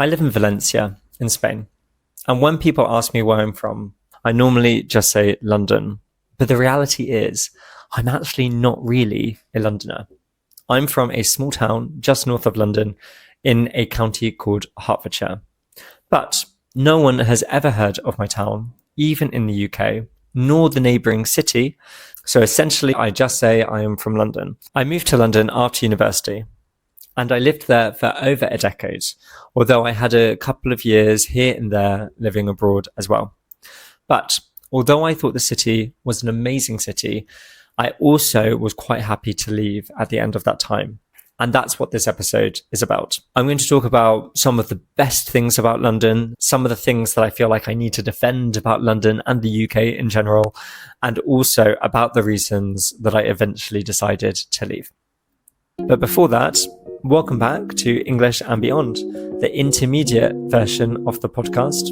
I live in Valencia in Spain. And when people ask me where I'm from, I normally just say London. But the reality is, I'm actually not really a Londoner. I'm from a small town just north of London in a county called Hertfordshire. But no one has ever heard of my town, even in the UK, nor the neighbouring city. So essentially, I just say I am from London. I moved to London after university, and I lived there for over a decade, although I had a couple of years here and there living abroad as well. But although I thought the city was an amazing city, I also was quite happy to leave at the end of that time. And that's what this episode is about. I'm going to talk about some of the best things about London, some of the things that I feel like I need to defend about London and the UK in general, and also about the reasons that I eventually decided to leave. But before that, welcome back to English and Beyond, the intermediate version of the podcast.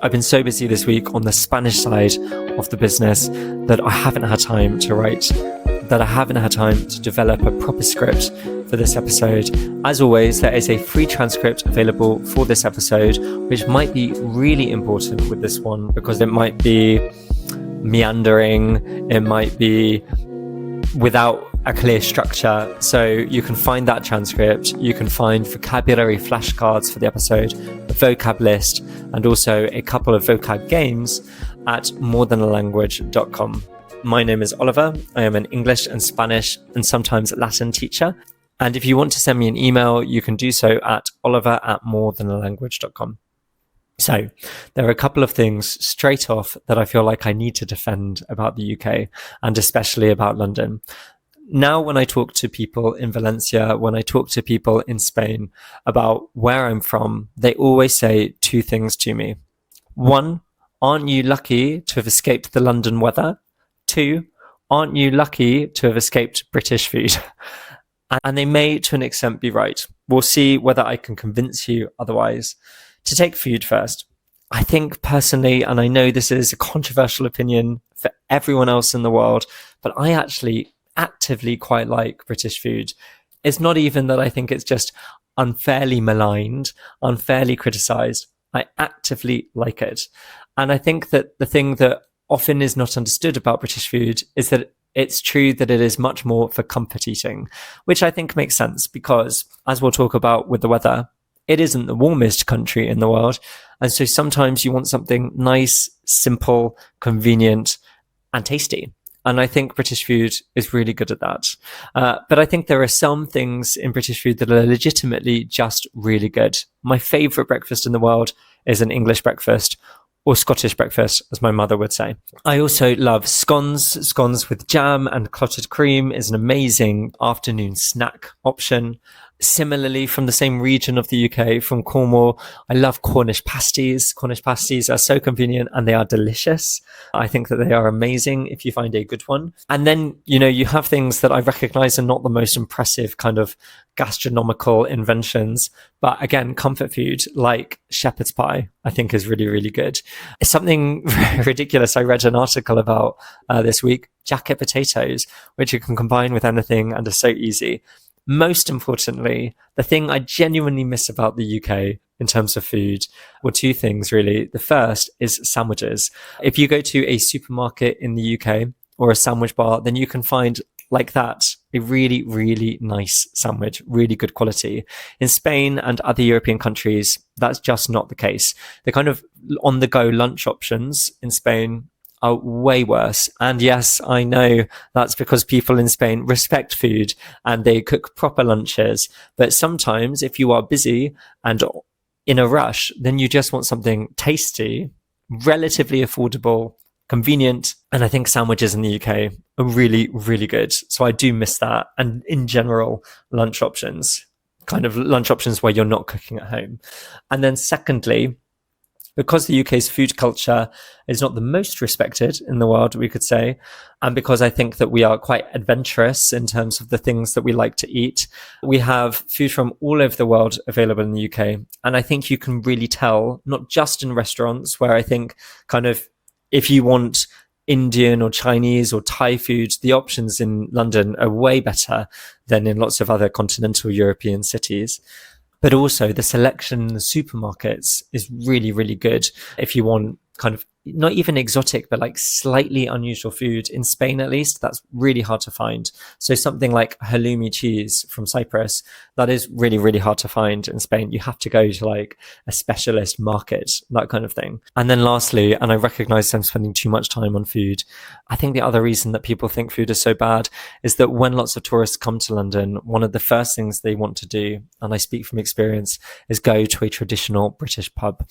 I've been so busy this week on the Spanish side of the business that I haven't had time to write, that I haven't had time to develop a proper script for this episode. As always, there is a free transcript available for this episode, which might be really important with this one because it might be meandering, it might be without a clear structure. So you can find that transcript, you can find vocabulary flashcards for the episode, a vocab list, and also a couple of vocab games at morethanAlanguage.com. My name is Oliver. I am an English and Spanish and sometimes Latin teacher. And if you want to send me an email, you can do so at oliver@morethanAlanguage.com. So there are a couple of things straight off that I feel like I need to defend about the UK and especially about London. Now, when I talk to people in Valencia, when I talk to people in Spain about where I'm from, they always say two things to me. One, aren't you lucky to have escaped the London weather? Two, aren't you lucky to have escaped British food? And they may, to an extent, be right. We'll see whether I can convince you otherwise. To take food first, I think personally, and I know this is a controversial opinion for everyone else in the world, but I actually actively quite like British food. It's not even that I think it's just unfairly maligned, unfairly criticized. I actively like it. And I think that the thing that often is not understood about British food is that it's true that it is much more for comfort eating, which I think makes sense because, as we'll talk about with the weather, it isn't the warmest country in the world. And so sometimes you want something nice, simple, convenient, and tasty. And I think British food is really good at that. But I think there are some things in British food that are legitimately just really good. My favorite breakfast in the world is an English breakfast, or Scottish breakfast, as my mother would say. I also love scones. Scones with jam and clotted cream is an amazing afternoon snack option. Similarly, from the same region of the UK, from Cornwall, I love Cornish pasties. Cornish pasties are so convenient and they are delicious. I think that they are amazing if you find a good one. And then, you have things that I recognize are not the most impressive kind of gastronomical inventions, but again, comfort food like shepherd's pie, I think is really, really good. It's something ridiculous I read an article about this week, jacket potatoes, which you can combine with anything and are so easy. Most importantly, the thing I genuinely miss about the UK in terms of food were two things, really. The first is sandwiches. If you go to a supermarket in the UK or a sandwich bar, then you can find like that a really, really nice sandwich, really good quality. In Spain and other European countries, that's just not the case. The kind of on-the-go lunch options in Spain are way worse. And yes, I know that's because people in Spain respect food and they cook proper lunches. But sometimes if you are busy and in a rush, then you just want something tasty, relatively affordable, convenient. And I think sandwiches in the UK are really, really good. So I do miss that. And in general, lunch options, kind of lunch options where you're not cooking at home. And then secondly, because the UK's food culture is not the most respected in the world, we could say, and because I think that we are quite adventurous in terms of the things that we like to eat, we have food from all over the world available in the UK. And I think you can really tell, not just in restaurants, where I think kind of if you want Indian or Chinese or Thai food, the options in London are way better than in lots of other continental European cities. But also the selection in the supermarkets is really, really good if you want kind of not even exotic, but like slightly unusual food. In Spain, at least, that's really hard to find. So something like halloumi cheese from Cyprus, that is really, really hard to find in Spain. You have to go to like a specialist market, that kind of thing. And then lastly, and I recognize I'm spending too much time on food, I think the other reason that people think food is so bad is that when lots of tourists come to London, one of the first things they want to do, and I speak from experience, is go to a traditional British pub.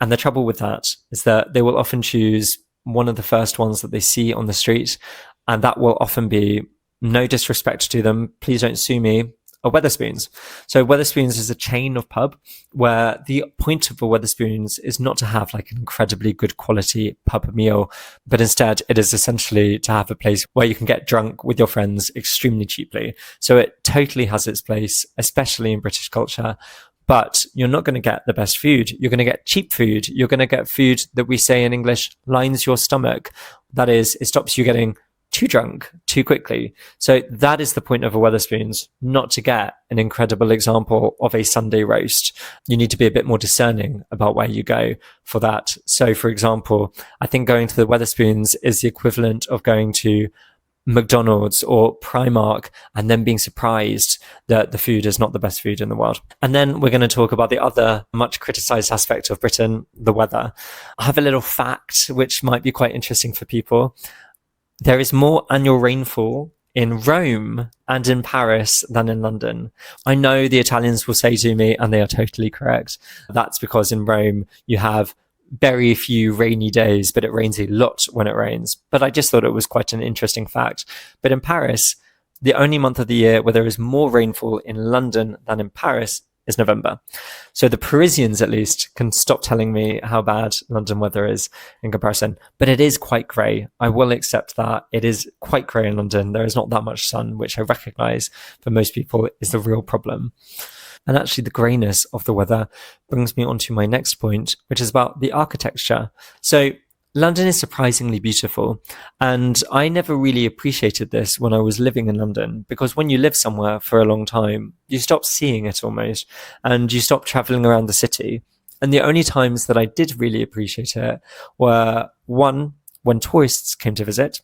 And the trouble with that is that they will often choose one of the first ones that they see on the street. And that will often be, no disrespect to them, please don't sue me, a Wetherspoons. So Wetherspoons is a chain of pub where the point of a Wetherspoons is not to have like an incredibly good quality pub meal, but instead it is essentially to have a place where you can get drunk with your friends extremely cheaply. So it totally has its place, especially in British culture. But you're not going to get the best food. You're going to get cheap food. You're going to get food that we say in English lines your stomach. That is, it stops you getting too drunk too quickly. So that is the point of a Wetherspoons, not to get an incredible example of a Sunday roast. You need to be a bit more discerning about where you go for that. So for example, I think going to the Wetherspoons is the equivalent of going to McDonald's or Primark and then being surprised that the food is not the best food in the world. And then we're going to talk about the other much criticized aspect of Britain, the weather. I have a little fact which might be quite interesting for people. There is more annual rainfall in Rome and in Paris than in London. I know the Italians will say to me, and they are totally correct, that's because in Rome you have very few rainy days, but it rains a lot when it rains. But I just thought it was quite an interesting fact. But in Paris, the only month of the year where there is more rainfall in London than in Paris is November. So the Parisians, at least, can stop telling me how bad London weather is in comparison. But it is quite grey. I will accept that. It is quite grey in London. There is not that much sun, which I recognise for most people is the real problem. And actually the greyness of the weather brings me on to my next point, which is about the architecture. So London is surprisingly beautiful. And I never really appreciated this when I was living in London, because when you live somewhere for a long time, you stop seeing it almost, and you stop traveling around the city. And the only times that I did really appreciate it were, one, when tourists came to visit,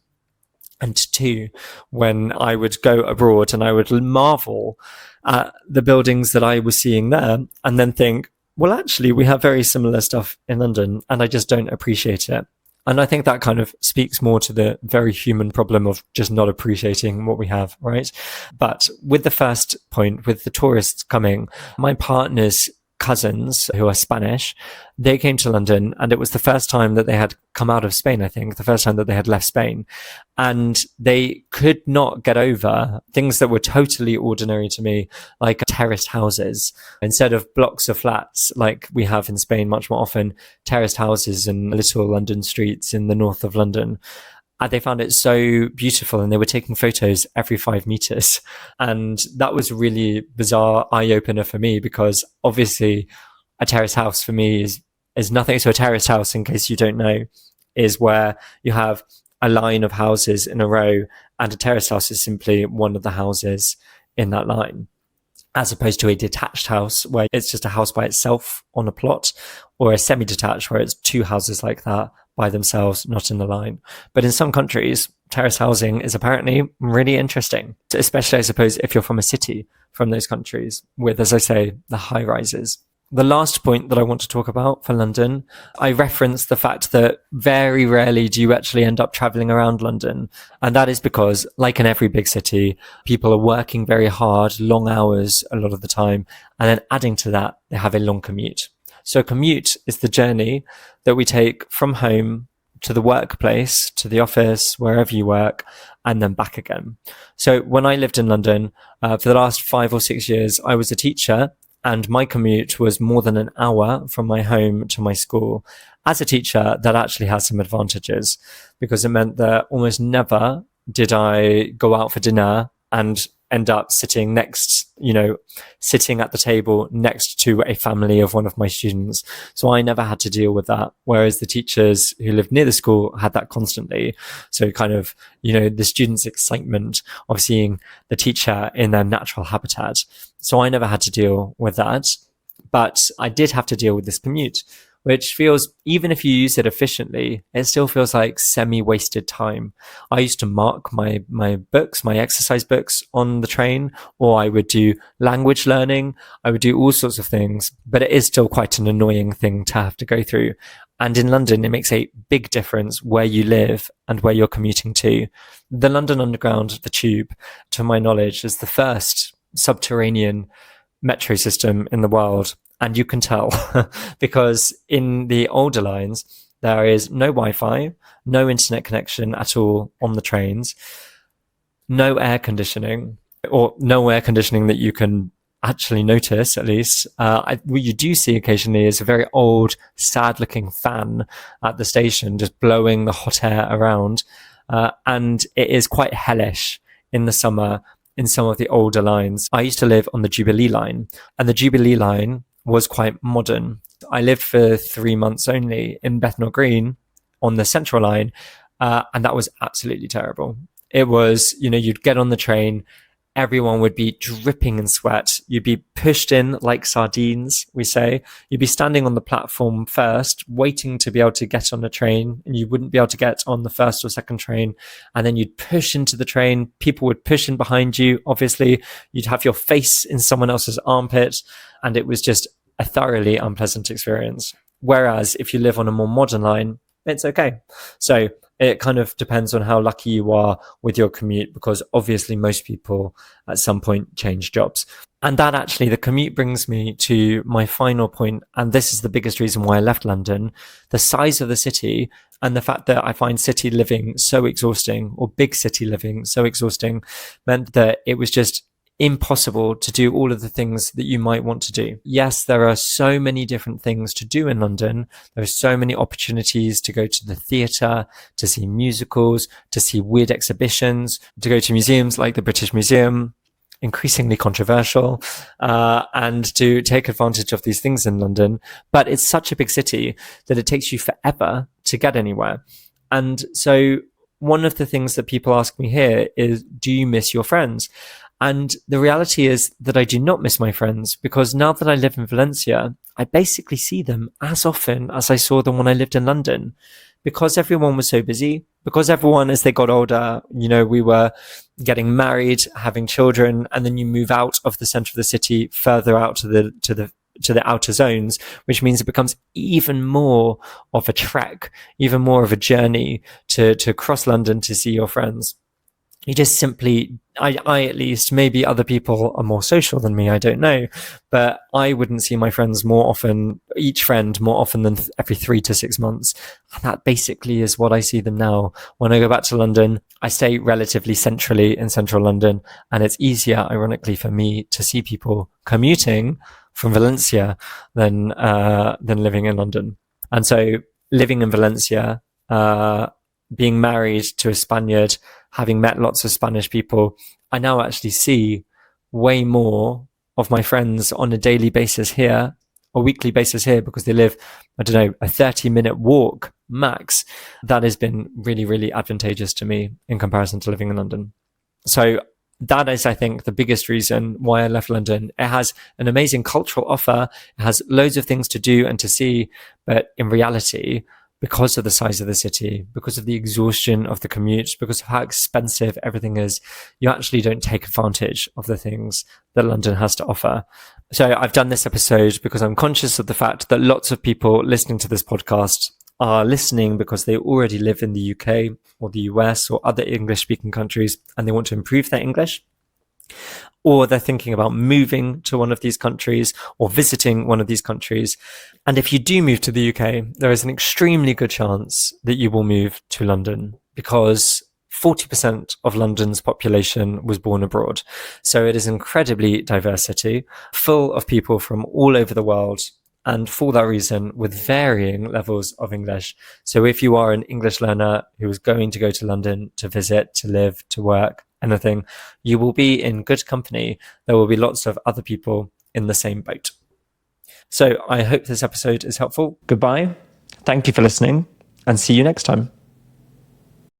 and two, when I would go abroad and I would marvel at the buildings that I was seeing there and then think, well, actually, we have very similar stuff in London and I just don't appreciate it. And I think that kind of speaks more to the very human problem of just not appreciating what we have, right? But with the first point, with the tourists coming, my partner's cousins who are Spanish, they came to London and it was the first time that they had come out of Spain, I think, the first time that they had left Spain. And they could not get over things that were totally ordinary to me, like terraced houses. Instead of blocks of flats like we have in Spain much more often, terraced houses in little London streets in the north of London. And they found it so beautiful and they were taking photos every 5 meters. And that was a really bizarre eye-opener for me, because obviously a terrace house for me is nothing. So a terrace house, in case you don't know, is where you have a line of houses in a row, and a terrace house is simply one of the houses in that line, as opposed to a detached house where it's just a house by itself on a plot, or a semi-detached where it's 2 houses like that by themselves, not in a line. But in some countries, terrace housing is apparently really interesting, especially, I suppose, if you're from a city from those countries with, as I say, the high rises. The last point that I want to talk about for London, I referenced the fact that very rarely do you actually end up traveling around London. And that is because, like in every big city, people are working very hard, long hours a lot of the time. And then adding to that, they have a long commute. So a commute is the journey that we take from home to the workplace, to the office, wherever you work, and then back again. So when I lived in London, for the last 5 or 6 years, I was a teacher, and my commute was more than an hour from my home to my school. As a teacher, that actually has some advantages, because it meant that almost never did I go out for dinner and end up sitting sitting at the table next to a family of one of my students. So I never had to deal with that. Whereas the teachers who lived near the school had that constantly. So kind of, the students' excitement of seeing the teacher in their natural habitat. So I never had to deal with that. But I did have to deal with this commute, which feels, even if you use it efficiently, it still feels like semi-wasted time. I used to mark my books, my exercise books on the train, or I would do language learning. I would do all sorts of things, but it is still quite an annoying thing to have to go through. And in London, it makes a big difference where you live and where you're commuting to. The London Underground, the Tube, to my knowledge, is the first subterranean metro system in the world. And you can tell because in the older lines, there is no Wi-Fi, no internet connection at all on the trains, no air conditioning, or no air conditioning that you can actually notice, at least. What you do see occasionally is a very old, sad-looking fan at the station, just blowing the hot air around. And it is quite hellish in the summer in some of the older lines. I used to live on the Jubilee line, and the Jubilee line was quite modern. I lived for 3 months only in Bethnal Green on the Central line, and that was absolutely terrible. It was, you'd get on the train, everyone would be dripping in sweat. You'd be pushed in like sardines, we say. You'd be standing on the platform first, waiting to be able to get on a train, and you wouldn't be able to get on the first or second train. And then you'd push into the train. People would push in behind you. Obviously, you'd have your face in someone else's armpit, and it was just a thoroughly unpleasant experience. Whereas if you live on a more modern line, it's okay. So it kind of depends on how lucky you are with your commute, because obviously most people at some point change jobs. And that actually, the commute brings me to my final point. And this is the biggest reason why I left London. The size of the city and the fact that I find city living so exhausting, or big city living so exhausting, meant that it was just impossible to do all of the things that you might want to do. Yes, there are so many different things to do in London. There are so many opportunities to go to the theatre, to see musicals, to see weird exhibitions, to go to museums like the British Museum, increasingly controversial, and to take advantage of these things in London. But it's such a big city that it takes you forever to get anywhere. And so one of the things that people ask me here is, do you miss your friends? And the reality is that I do not miss my friends, because now that I live in Valencia, I basically see them as often as I saw them when I lived in London, because everyone was so busy, because everyone, as they got older, we were getting married, having children, and then you move out of the center of the city further out to the outer zones, which means it becomes even more of a trek, even more of a journey to cross London to see your friends. You just simply, I at least, maybe other people are more social than me, I don't know, but I wouldn't see my friends more often, each friend more often than every 3 to 6 months. And that basically is what I see them now. When I go back to London, I stay relatively centrally in central London, and it's easier, ironically, for me to see people commuting from Valencia than living in London. And so living in Valencia, being married to a Spaniard, having met lots of Spanish people, I now actually see way more of my friends on a daily basis here, a weekly basis here, because they live, a 30-minute walk max. That has been really, really advantageous to me in comparison to living in London. So that is, I think, the biggest reason why I left London. It has an amazing cultural offer. It has loads of things to do and to see. But in reality, because of the size of the city, because of the exhaustion of the commute, because of how expensive everything is, you actually don't take advantage of the things that London has to offer. So I've done this episode because I'm conscious of the fact that lots of people listening to this podcast are listening because they already live in the UK or the US or other English-speaking countries, and they want to improve their English. Or they're thinking about moving to one of these countries or visiting one of these countries. And if you do move to the UK, there is an extremely good chance that you will move to London, because 40% of London's population was born abroad. So it is an incredibly diverse city, full of people from all over the world, and for that reason, with varying levels of English. So if you are an English learner who is going to go to London to visit, to live, to work, anything, you will be in good company. There will be lots of other people in the same boat. So I hope this episode is helpful. Goodbye. Thank you for listening, and see you next time.